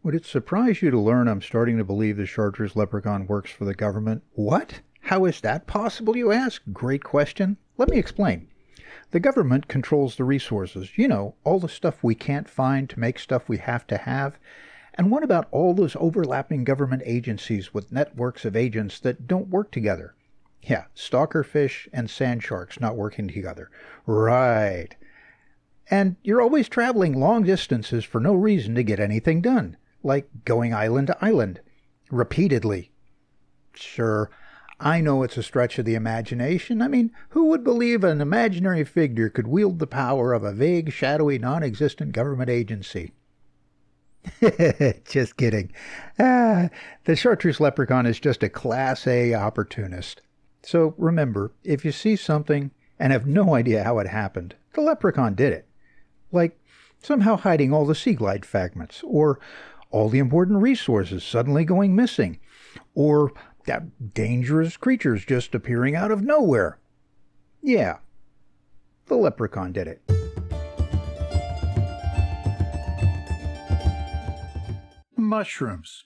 Would it surprise you to learn I'm starting to believe the Chartreuse Leprechaun works for the government? What? How is that possible, you ask? Great question. Let me explain. The government controls the resources. You know, all the stuff we can't find to make stuff we have to have. And what about all those overlapping government agencies with networks of agents that don't work together? Yeah, stalkerfish and sand sharks not working together. Right. And you're always traveling long distances for no reason to get anything done, like going island to island, repeatedly. Sure, I know it's a stretch of the imagination. I mean, who would believe an imaginary figure could wield the power of a vague, shadowy, non-existent government agency? Just kidding. The Chartreuse Leprechaun is just a Class A opportunist. So remember, if you see something and have no idea how it happened, the Leprechaun did it. Like somehow hiding all the sea glide fragments, or all the important resources suddenly going missing, or that dangerous creatures just appearing out of nowhere. Yeah, the Leprechaun did it. Mushrooms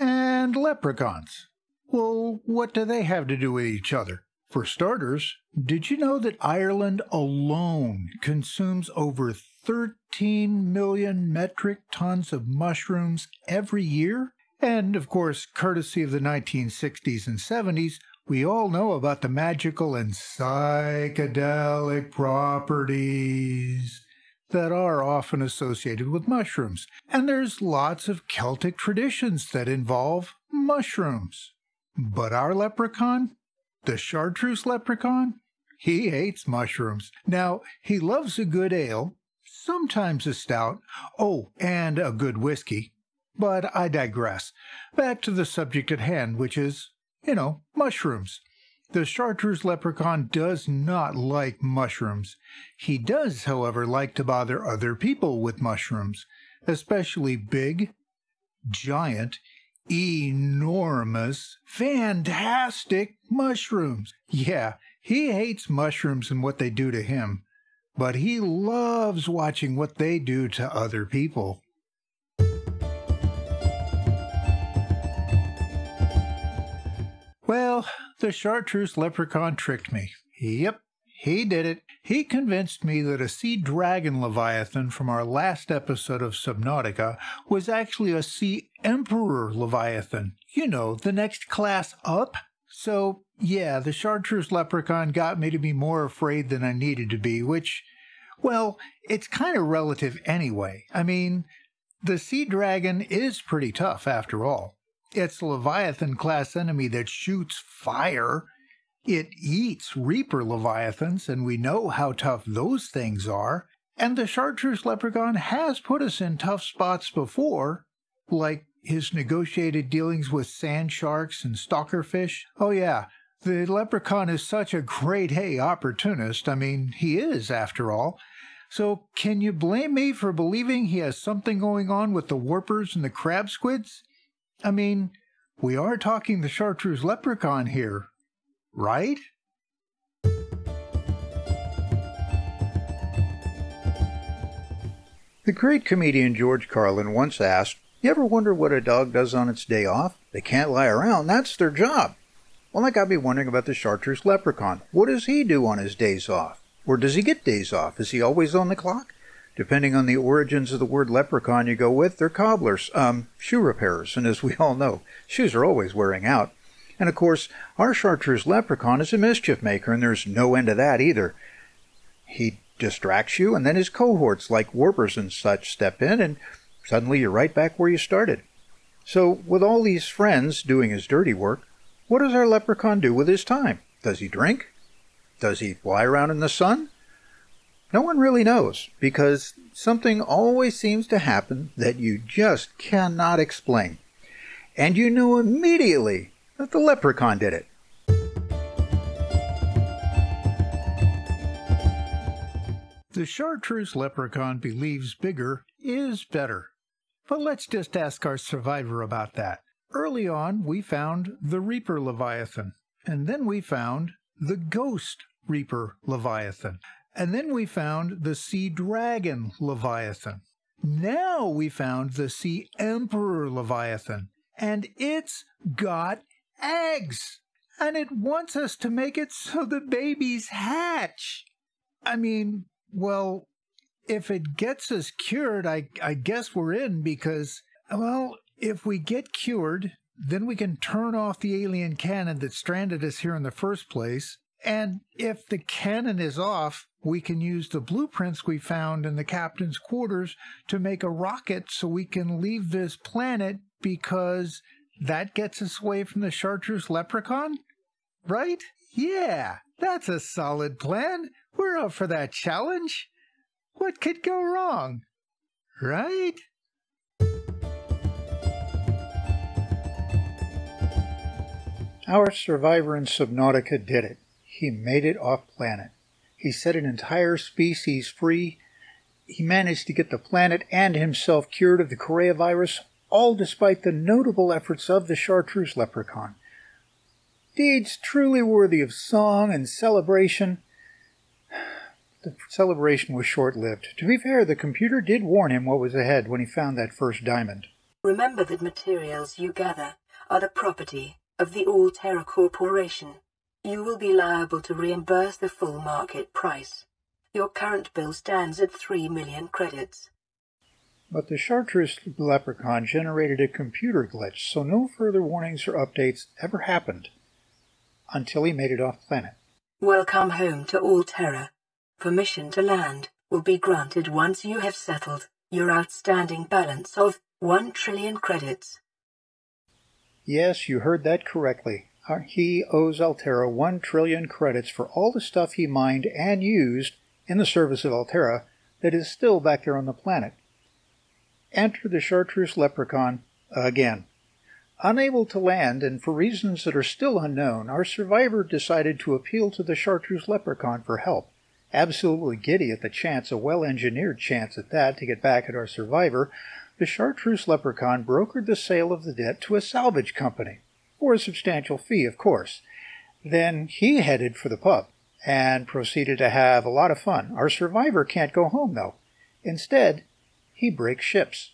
and leprechauns. Well, what do they have to do with each other? For starters, did you know that Ireland alone consumes over 13 million metric tons of mushrooms every year? And, of course, courtesy of the 1960s and 70s, we all know about the magical and psychedelic properties that are often associated with mushrooms. And there's lots of Celtic traditions that involve mushrooms. But our leprechaun, the Chartreuse Leprechaun, he hates mushrooms. Now, he loves a good ale, sometimes a stout, oh, and a good whiskey. But I digress. Back to the subject at hand, which is, mushrooms. The Chartreuse Leprechaun does not like mushrooms. He does, however, like to bother other people with mushrooms, especially big, giant, enormous, fantastic mushrooms. Yeah, he hates mushrooms and what they do to him, but he loves watching what they do to other people. Well, the Chartreuse Leprechaun tricked me. Yep, he did it. He convinced me that a sea dragon leviathan from our last episode of Subnautica was actually a sea emperor leviathan. You know, the next class up. So, yeah, the Chartreuse Leprechaun got me to be more afraid than I needed to be, which, well, it's kind of relative anyway. I mean, the sea dragon is pretty tough after all. It's a Leviathan-class enemy that shoots fire. It eats Reaper Leviathans, and we know how tough those things are. And the Chartreuse Leprechaun has put us in tough spots before, like his negotiated dealings with sand sharks and stalkerfish. Oh yeah, the Leprechaun is such a grade A opportunist. I mean, he is, after all. So can you blame me for believing he has something going on with the warpers and the crab squids? I mean, we are talking the Chartreuse Leprechaun here, right? The great comedian George Carlin once asked, "You ever wonder what a dog does on its day off? They can't lie around, that's their job." Well, that got me wondering about the Chartreuse Leprechaun. What does he do on his days off? Or does he get days off? Is he always on the clock? Depending on the origins of the word leprechaun you go with, they're cobblers, shoe repairers, and as we all know, shoes are always wearing out. And of course, our Chartreuse Leprechaun is a mischief maker, and there's no end to that either. He distracts you, and then his cohorts, like warpers and such, step in, and suddenly you're right back where you started. So, with all these friends doing his dirty work, what does our leprechaun do with his time? Does he drink? Does he fly around in the sun? No one really knows, because something always seems to happen that you just cannot explain. And you know immediately that the leprechaun did it. The Chartreuse Leprechaun believes bigger is better. But let's just ask our survivor about that. Early on, we found the Reaper Leviathan, and then we found the Ghost Reaper Leviathan. And then we found the Sea Dragon Leviathan. Now we found the Sea Emperor Leviathan, and it's got eggs, and it wants us to make it so the babies hatch. I mean, well, if it gets us cured, I guess we're in because, well, if we get cured, then we can turn off the alien cannon that stranded us here in the first place. And if the cannon is off, we can use the blueprints we found in the captain's quarters to make a rocket so we can leave this planet because that gets us away from the chartreuse leprechaun? Right? Yeah, that's a solid plan. We're up for that challenge. What could go wrong? Right? Our survivor in Subnautica did it. He made it off planet. He set an entire species free. He managed to get the planet and himself cured of the Korea virus, all despite the notable efforts of the chartreuse leprechaun. Deeds truly worthy of song and celebration. The celebration was short-lived. To be fair, the computer did warn him what was ahead when he found that first diamond. Remember that materials you gather are the property of the All-Terra Corporation. You will be liable to reimburse the full market price. Your current bill stands at 3 million credits. But the chartreuse leprechaun generated a computer glitch, so no further warnings or updates ever happened until he made it off planet. Welcome home to All-Terra. Permission to land will be granted once you have settled your outstanding balance of 1 trillion credits. Yes, you heard that correctly. He owes Alterra 1 trillion credits for all the stuff he mined and used in the service of Alterra that is still back there on the planet. Enter the chartreuse leprechaun again. Unable to land, and for reasons that are still unknown, our survivor decided to appeal to the chartreuse leprechaun for help. Absolutely giddy at the chance, a well-engineered chance at that, to get back at our survivor, the chartreuse leprechaun brokered the sale of the debt to a salvage company. For a substantial fee, of course. Then he headed for the pub and proceeded to have a lot of fun. Our survivor can't go home, though. Instead, he breaks ships.